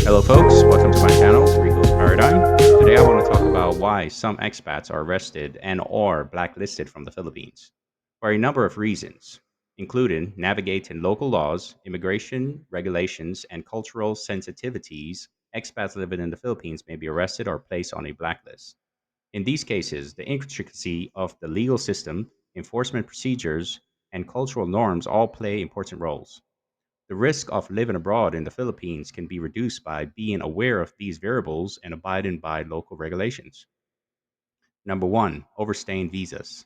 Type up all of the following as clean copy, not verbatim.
Hello, folks. Welcome to my channel, Rico's Paradigm. Today, I want to talk about why some expats are arrested and/or blacklisted from the Philippines for a number of reasons, including navigating local laws, immigration regulations, and cultural sensitivities. Expats living in the Philippines may be arrested or placed on a blacklist. In these cases, the intricacy of the legal system, enforcement procedures, and cultural norms all play important roles. The risk of living abroad in the Philippines can be reduced by being aware of these variables and abiding by local regulations. Number one, overstaying visas.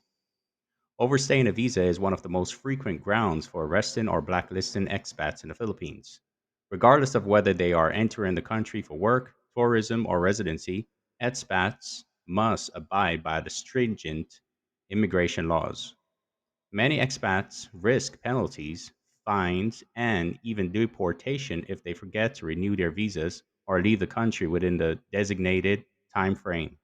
Overstaying a visa is one of the most frequent grounds for arresting or blacklisting expats in the Philippines. Regardless of whether they are entering the country for work, tourism, or residency, expats must abide by the stringent immigration laws. Many expats risk penalties, fines, and even deportation if they forget to renew their visas or leave the country within the designated time frame.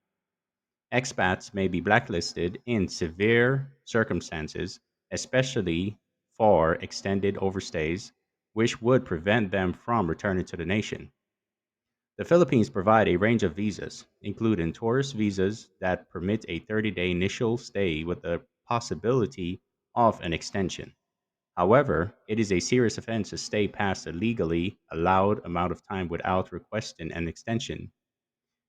Expats may be blacklisted in severe circumstances, especially for extended overstays, which would prevent them from returning to the nation. The Philippines provide a range of visas, including tourist visas that permit a 30-day initial stay with the possibility of an extension. However, it is a serious offense to stay past the legally allowed amount of time without requesting an extension.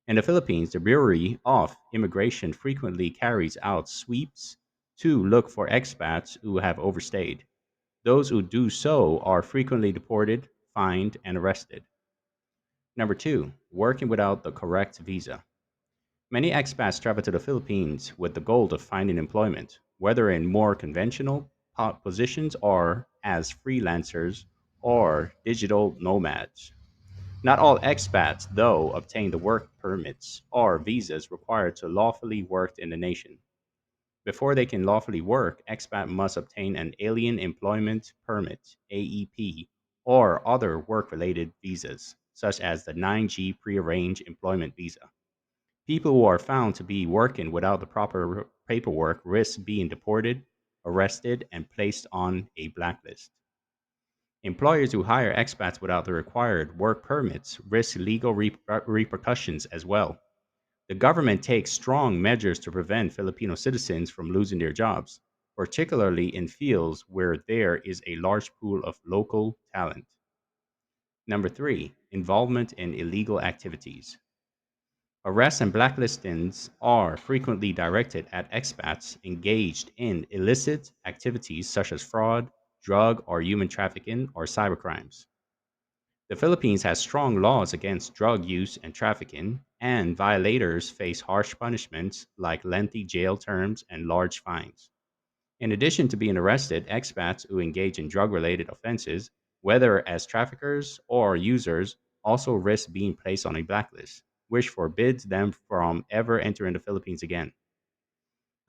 In the Philippines, the Bureau of Immigration frequently carries out sweeps to look for expats who have overstayed. Those who do so are frequently deported, fined, and arrested. Number two, working without the correct visa. Many expats travel to the Philippines with the goal of finding employment, whether in more conventional positions or as freelancers or digital nomads. Not all expats, though, obtain the work permits or visas required to lawfully work in the nation. Before they can lawfully work, expat must obtain an Alien Employment Permit (AEP) or other work-related visas, such as the 9G Prearranged Employment Visa. People who are found to be working without the proper paperwork risk being deported, arrested, and placed on a blacklist. Employers who hire expats without the required work permits risk legal repercussions as well. The government takes strong measures to prevent Filipino citizens from losing their jobs, particularly in fields where there is a large pool of local talent. Number three, involvement in illegal activities. Arrests and blacklistings are frequently directed at expats engaged in illicit activities such as fraud, drug or human trafficking, or cybercrimes. The Philippines has strong laws against drug use and trafficking, and violators face harsh punishments like lengthy jail terms and large fines. In addition to being arrested, expats who engage in drug related offenses, whether as traffickers or users, also risk being placed on a blacklist, which forbids them from ever entering the Philippines again.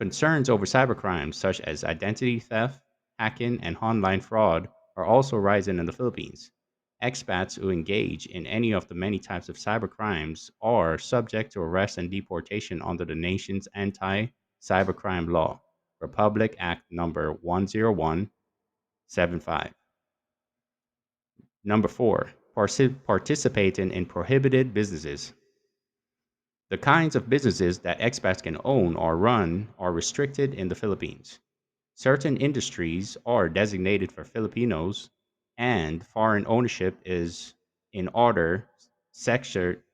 Concerns over cybercrimes such as identity theft, hacking, and online fraud are also rising in the Philippines. Expats who engage in any of the many types of cybercrimes are subject to arrest and deportation under the nation's anti cybercrime law, Republic Act number 10175. Number four, participating in prohibited businesses. The kinds of businesses that expats can own or run are restricted in the Philippines. Certain industries are designated for Filipinos, and foreign ownership is in other sector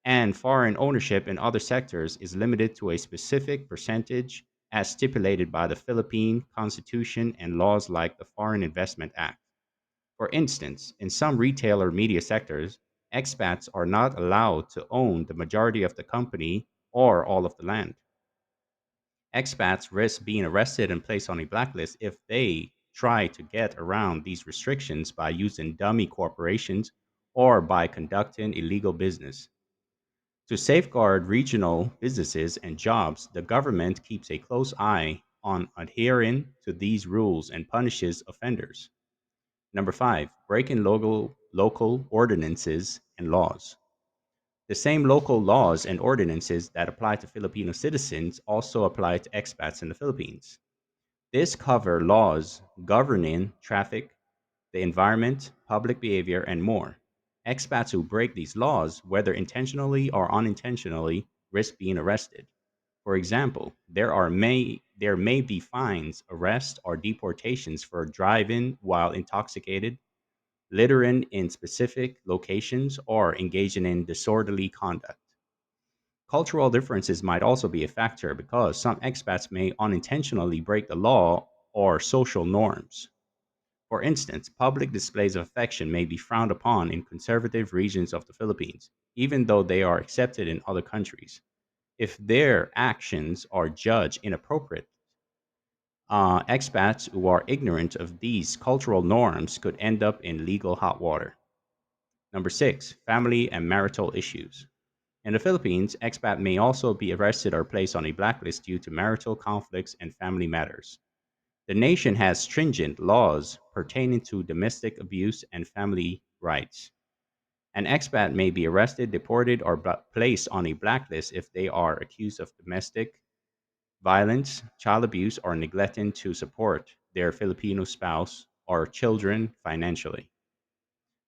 and foreign ownership in other sectors is limited to a specific percentage as stipulated by the Philippine Constitution and laws like the Foreign Investment Act. For instance, in some retail or media sectors, expats are not allowed to own the majority of the company or all of the land. Expats risk being arrested and placed on a blacklist if they try to get around these restrictions by using dummy corporations or by conducting illegal business. To safeguard regional businesses and jobs, the government keeps a close eye on adhering to these rules and punishes offenders. Number five, breaking local ordinances and laws. The same local laws and ordinances that apply to Filipino citizens also apply to expats in the Philippines. These cover laws governing traffic, the environment, public behavior, and more. Expats who break these laws, whether intentionally or unintentionally, risk being arrested. For example, there may be fines, arrests, or deportations for driving while intoxicated, littering in specific locations, or engaging in disorderly conduct. Cultural differences might also be a factor because some expats may unintentionally break the law or social norms. For instance, public displays of affection may be frowned upon in conservative regions of the Philippines, even though they are accepted in other countries. If their actions are judged inappropriate, expats who are ignorant of these cultural norms could end up in legal hot water. Number six, family and marital issues. In the Philippines, expat may also be arrested or placed on a blacklist due to marital conflicts and family matters. The nation has stringent laws pertaining to domestic abuse and family rights. An expat may be arrested, deported, or placed on a blacklist if they are accused of domestic violence, child abuse, or neglecting to support their Filipino spouse or children financially.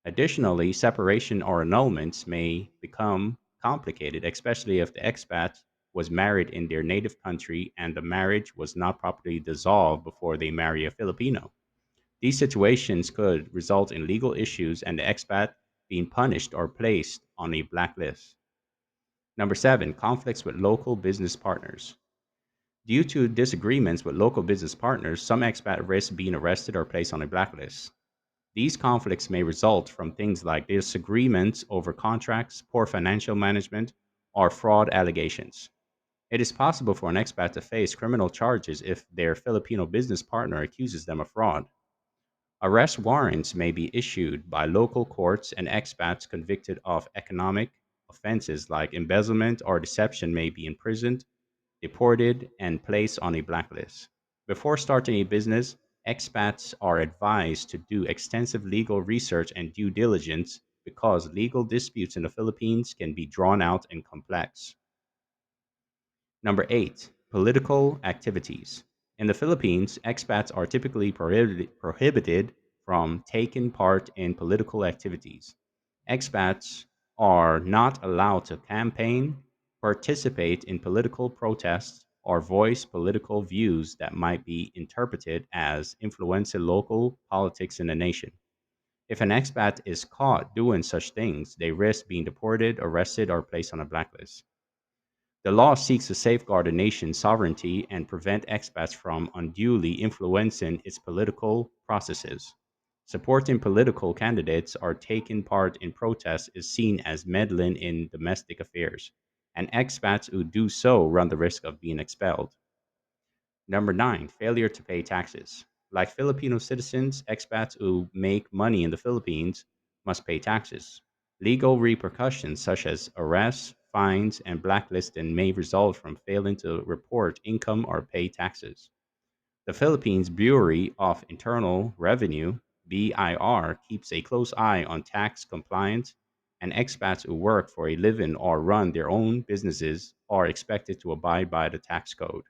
Additionally, separation or annulments may become complicated, especially if the expat was married in their native country and the marriage was not properly dissolved before they marry a Filipino. These situations could result in legal issues and the expat being punished or placed on a blacklist. Number seven, conflicts with local business partners. Due to disagreements with local business partners, some expat risk being arrested or placed on a blacklist. These conflicts may result from things like disagreements over contracts, poor financial management, or fraud allegations. It is possible for an expat to face criminal charges if their Filipino business partner accuses them of fraud. Arrest warrants may be issued by local courts, and expats convicted of economic offenses like embezzlement or deception may be imprisoned, deported, and placed on a blacklist. Before starting a business, expats are advised to do extensive legal research and due diligence because legal disputes in the Philippines can be drawn out and complex. Number eight, political activities. In the Philippines, expats are typically prohibited from taking part in political activities. Expats are not allowed to campaign, participate in political protests, or voice political views that might be interpreted as influencing local politics in the nation. If an expat is caught doing such things, they risk being deported, arrested, or placed on a blacklist. The law seeks to safeguard a nation's sovereignty and prevent expats from unduly influencing its political processes. Supporting political candidates or taking part in protests is seen as meddling in domestic affairs, and expats who do so run the risk of being expelled. Number nine, failure to pay taxes. Like Filipino citizens, expats who make money in the Philippines must pay taxes. Legal repercussions such as arrests, fines, and blacklisting may result from failing to report income or pay taxes. The Philippines Bureau of Internal Revenue (BIR) keeps a close eye on tax compliance, and expats who work for a living or run their own businesses are expected to abide by the tax code.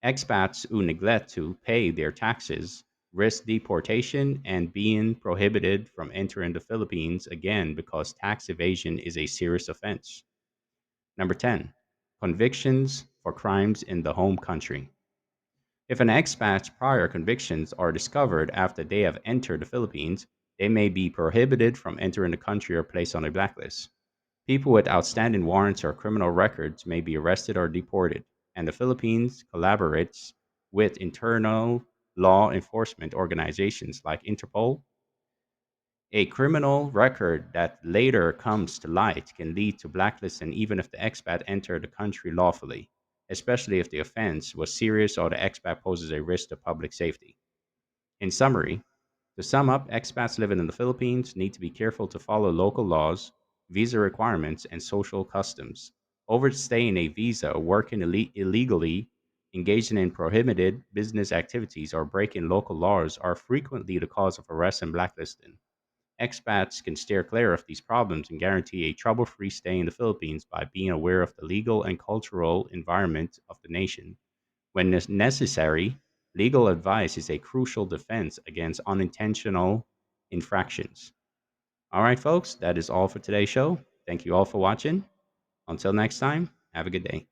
Expats who neglect to pay their taxes risk deportation and being prohibited from entering the Philippines again because tax evasion is a serious offense. Number 10, convictions for crimes in the home country. If an expat's prior convictions are discovered after they have entered the Philippines, they may be prohibited from entering the country or placed on a blacklist. People with outstanding warrants or criminal records may be arrested or deported, and the Philippines collaborates with internal law enforcement organizations like Interpol. A criminal record that later comes to light can lead to blacklisting even if the expat entered the country lawfully, especially if the offense was serious or the expat poses a risk to public safety. In summary, to sum up, expats living in the Philippines need to be careful to follow local laws, visa requirements, and social customs. Overstaying a visa, working illegally, engaging in prohibited business activities, or breaking local laws are frequently the cause of arrest and blacklisting. Expats can steer clear of these problems and guarantee a trouble free stay in the Philippines by being aware of the legal and cultural environment of the nation. When necessary, legal advice is a crucial defense against unintentional infractions. All right, folks, that is all for today's show. Thank you all for watching. Until next time, have a good day.